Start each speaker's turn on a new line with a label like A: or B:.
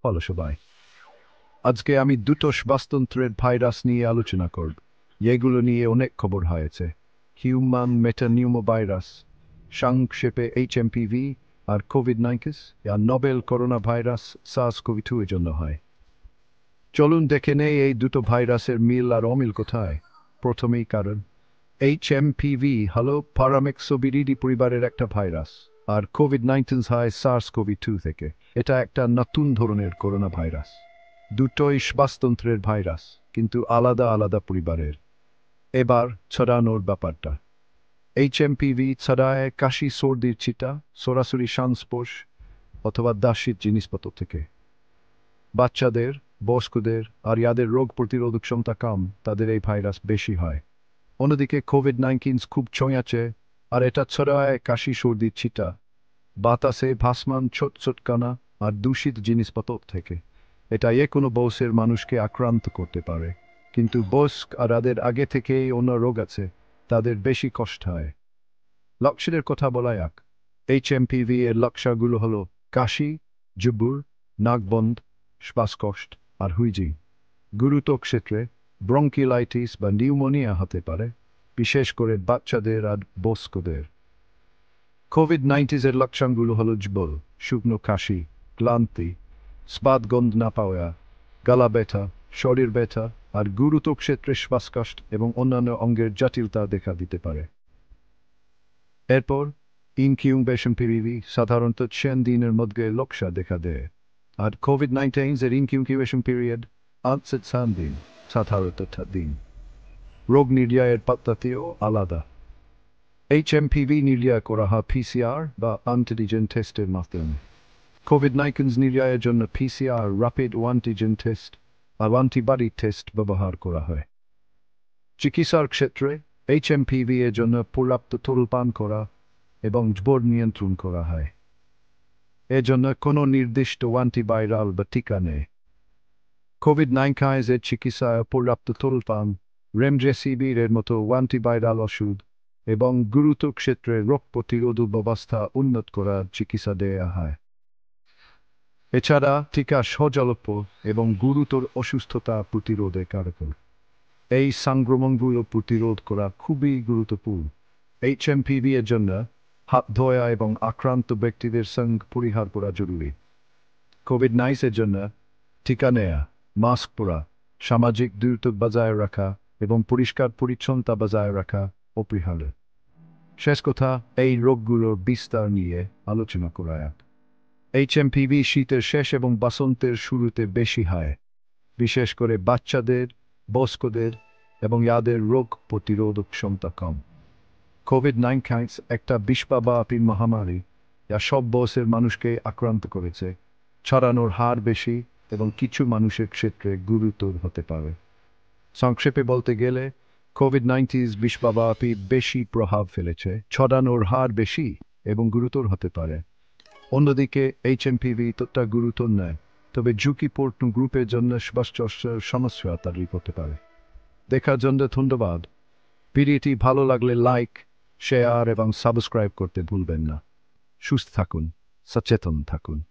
A: হলো সবাই, আজকে আমি দুটো শ্বাসতন্ত্রের ভাইরাস নিয়ে আলোচনা করব। এগুলো নিয়ে অনেক খবর হয়েছে। হিউম্যান মেটানিউমো ভাইরাস, সংক্ষেপে HMPV, আর কোভিড-19 আর নোবেল করোনা ভাইরাস SARS-CoV-2 এর জন্য হয়। চলুন দেখে নেই এই দুটো ভাইরাসের মিল আর অমিল কোথায়। প্রথমেই কারণ, HMPV হলো প্যারামিক্সোভিরিডি পরিবারের একটা ভাইরাস, আর কোভিড-19 হয় SARS-CoV-2 থেকে। এটা একটা নতুন ধরনের করোনা ভাইরাস। দুটোই শ্বাসতন্ত্রের ভাইরাস, কিন্তু আলাদা আলাদা পরিবারের। এবার ছড়ানোর ব্যাপারটা, HMPV ছড়ায় কাশি, সর্দির ছিটা, সরাসরি সংস্পর্শ অথবা দাসিক জিনিসপত্র থেকে। বাচ্চাদের, বয়স্কদের আর যাদের রোগ প্রতিরোধক ক্ষমতা কম, তাদের এই ভাইরাস বেশি হয়। অন্যদিকে কোভিড-19 খুব ছড়াচ্ছে, আর এটা ছড়ায় কাশি, সর্দির ছিটা, বাতাসে ভাসমান ছোট ছোট কণা আর দূষিত জিনিসপত্র থেকে। এটা কোনো বয়সের মানুষকে আক্রান্ত করতে পারে, কিন্তু বয়স্ক আর যাদের আগে থেকেই অন্য রোগ আছে, তাদের বেশি কষ্ট হয়। লক্ষণের কথা বলা যাক। HMPV এর লক্ষণগুলো হলো কাশি, জুবুর, নাকবন্ধ, শ্বাসকষ্ট আর হুইজি। গুরুতর ক্ষেত্রে ব্রঙ্কিলাইটিস বা নিউমোনিয়া হতে পারে, বিশেষ করে বাচ্চাদের আর বয়স্কদের। কোভিড-19 এর লক্ষণগুলো হলো জ্বর, শুকনো কাশি, ক্লান্তি, স্বাদ গন্ধ না পাওয়া, গলা ব্যথা, শরীর ব্যথা আর গুরুতর ক্ষেত্রে শ্বাসকষ্ট এবং অন্যান্য অঙ্গের জটিলতা দেখা দিতে পারে। এরপর ইনকিউবেশন পিরিয়ড সাধারণত 6 দিনের মধ্যে লক্ষণ দেখা দেয়, আর কোভিড-19 এর ইনকিউবেশন পিরিয়ড 8 দিন, সাধারণত 7 দিন। রোগ নির্ণয়ের পদ্ধতিও আলাদা। HMPV নির্ণয় করা হয় PCR বা অ্যান্টিজেন টেস্টের মাধ্যমে। কোভিড-19 নির্ণয়ের জন্য PCR র্যাপিড অ্যান্টিজেন টেস্ট আর অ্যান্টিবডি টেস্ট ব্যবহার করা হয়। চিকিৎসার ক্ষেত্রে HMPV এর জন্য পর্যাপ্ত তরল পান করা এবং জ্বর নিয়ন্ত্রণ করা হয়। এর জন্য কোনো নির্দিষ্ট অ্যান্টিভাইরাল বা টিকা নেই। কোভিড-19 এর চিকিৎসায় পর্যাপ্ত তরল পান, রেমডেসিভির এর মতো অ্যান্টিভাইরাল ওষুধ এবং গুরুতর ক্ষেত্রে রোগ প্রতিরোধক ব্যবস্থা উন্নত করার চিকিৎসা দেওয়া হয়। এছাড়া টিকা সহজলভ্য এবং গুরুতর অসুস্থতা প্রতিরোধে কার্যকর। এই সংক্রমণগুলো প্রতিরোধ করা খুবই গুরুত্বপূর্ণ। HMPV এর জন্য হাত ধোয়া এবং আক্রান্ত ব্যক্তিদের সঙ্গে পরিহার করা জরুরি। কোভিড-19 এর জন্য টিকা নেয়া, মাস্ক পরা, সামাজিক দূরত্ব বজায় রাখা এবং পরিষ্কার পরিচ্ছন্নতা বজায় রাখা অপরিহার্য। শেষ কথা, এই রোগগুলোর বিস্তার নিয়ে আলোচনা করা যাক। HMPV শীতের শেষ এবং বসন্তের শুরুতে বেশি হয়, বিশেষ করে বাচ্চাদের, বয়স্কদের এবং যাদের রোগ প্রতিরোধক ক্ষমতা কম। কোভিড-19 একটা বিশ্বব্যাপী মহামারী, যা সব বয়সের মানুষকে আক্রান্ত করেছে। ছড়ানোর হার বেশি এবং কিছু মানুষের ক্ষেত্রে গুরুতর হতে পারে। সংক্ষেপে বলতে গেলে, কোভিড-19 বিশ্বব্যাপী বেশি প্রভাব ফেলেছে, ছড়ানোর হার বেশি এবং গুরুতর হতে পারে। অন্যদিকে HMPV ততটা গুরুতর নয়, তবে ঝুঁকিপূর্ণ গ্রুপের জন্য শ্বাসকষ্টের সমস্যা তৈরি করতে পারে। দেখার জন্য ধন্যবাদ। ভিডিওটি ভালো লাগলে লাইক, শেয়ার এবং সাবস্ক্রাইব করতে ভুলবেন না। সুস্থ থাকুন, সচেতন থাকুন।